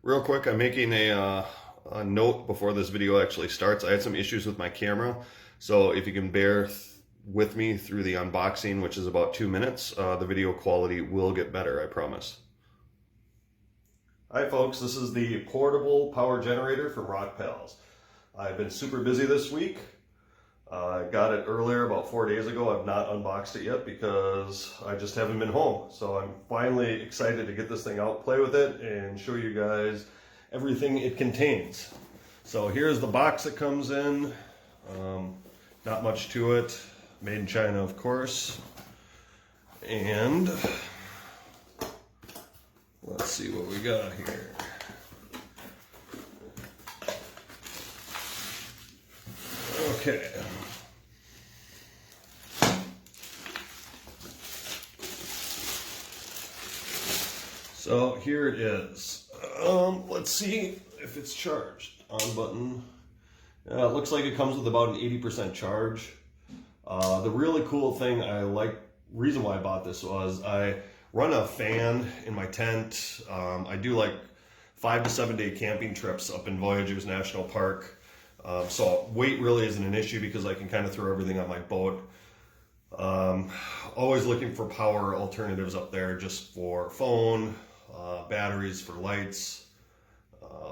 Real quick, I'm making a note before this video actually starts. I had some issues with my camera, so if you can bear with me through the unboxing, which is about 2 minutes, the video quality will get better, I promise. Hi folks, this is the portable power generator from Rockpals. I've been super busy this week. I got it earlier, about 4 days ago. I've not unboxed it yet because I just haven't been home. So I'm finally excited to get this thing out, play with it, and show you guys everything it contains. So here's the box it comes in. Not much to it. Made in China, of course. And let's see what we got here. Okay. So here it is. Let's see if it's charged. On button. It looks like it comes with about an 80% charge. The really cool thing reason why I bought this was I run a fan in my tent. I do like 5 to 7 day camping trips up in Voyageurs National Park. So weight really isn't an issue because I can kind of throw everything on my boat. Always looking for power alternatives up there, just for phone, batteries for lights,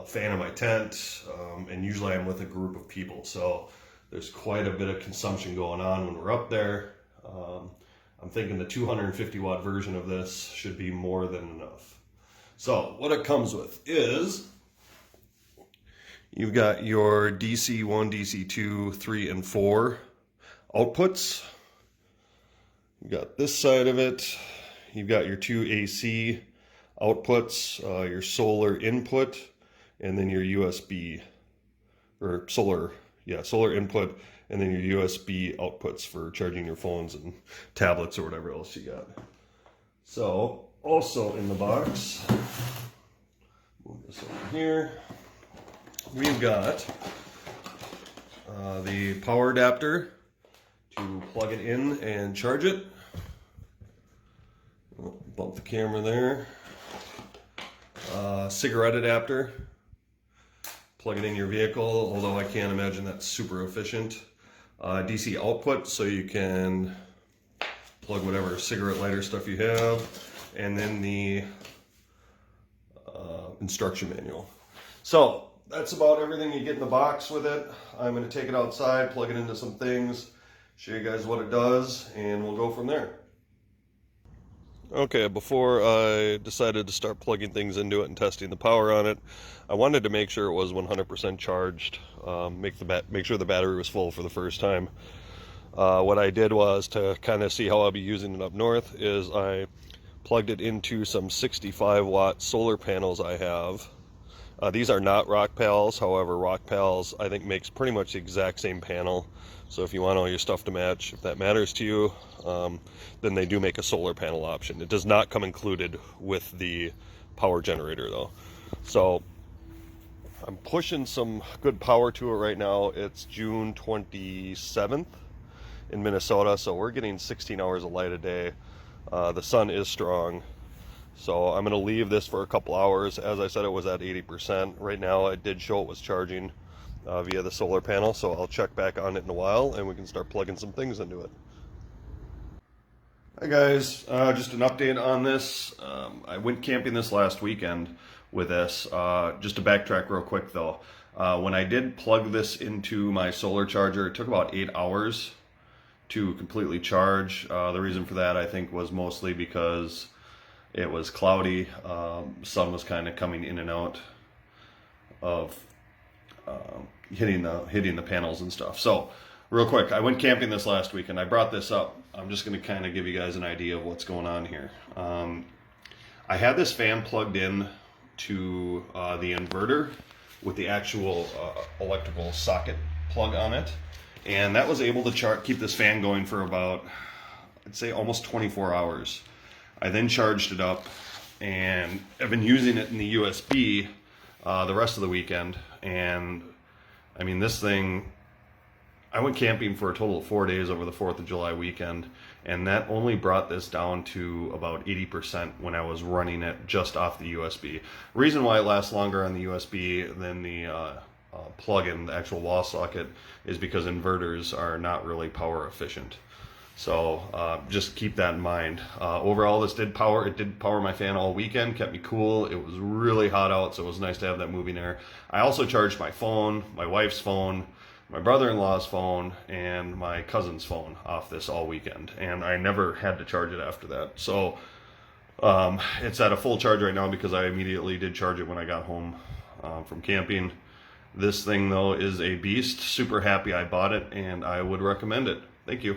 fan in my tent, and usually I'm with a group of people. So there's quite a bit of consumption going on when we're up there. I'm thinking the 250 watt version of this should be more than enough. So what it comes with is you've got your DC 1, DC 2, 3, and 4 outputs. You've got this side of it. You've got your 2 AC outputs, your solar input, and then your USB, or solar input, and then your USB outputs for charging your phones and tablets or whatever else you got. So, also in the box, move this over here, we've got the power adapter to plug it in and charge it. Bump the camera there. Cigarette adapter. Plug it in your vehicle, although I can't imagine that's super efficient. DC output, so you can plug whatever cigarette lighter stuff you have. And then the instruction manual. So that's about everything you get in the box with it. I'm going to take it outside, plug it into some things, show you guys what it does, and we'll go from there. Okay, before I decided to start plugging things into it and testing the power on it, I wanted to make sure it was 100% charged, make sure the battery was full for the first time. What I did was, to kind of see how I'll be using it up north, is I plugged it into some 65 watt solar panels I have. These are not Rockpals, however Rockpals I think makes pretty much the exact same panel. So if you want all your stuff to match, if that matters to you, then they do make a solar panel option. It does not come included with the power generator though. So I'm pushing some good power to it right now. It's June 27th in Minnesota, so we're getting 16 hours of light a day. The sun is strong. So I'm going to leave this for a couple hours. As I said, it was at 80%. Right now it did show it was charging via the solar panel, so I'll check back on it in a while and we can start plugging some things into it. Hi guys, just an update on this. I went camping this last weekend with this. Just to backtrack real quick though, when I did plug this into my solar charger, it took about 8 hours to completely charge. The reason for that, I think, was mostly because it was cloudy. Sun was kind of coming in and out of hitting the panels and stuff. So real quick, I went camping this last week and I brought this up. I'm just going to kind of give you guys an idea of what's going on here. I had this fan plugged in to the inverter with the actual electrical socket plug on it, and that was able to keep this fan going for about, I'd say, almost 24 hours. I then charged it up and I've been using it in the USB the rest of the weekend, and I mean, this thing I went camping for a total of 4 days over the 4th of July weekend, and that only brought this down to about 80% when I was running it just off the USB. Reason why it lasts longer on the USB than the plug-in, the actual wall socket, is because inverters are not really power efficient. So just keep that in mind. Overall, this did power. It did power my fan all weekend, kept me cool. It was really hot out, so it was nice to have that moving air. I also charged my phone, my wife's phone, my brother-in-law's phone, and my cousin's phone off this all weekend, and I never had to charge it after that. So it's at a full charge right now because I immediately did charge it when I got home from camping. This thing, though, is a beast. Super happy I bought it, and I would recommend it. Thank you.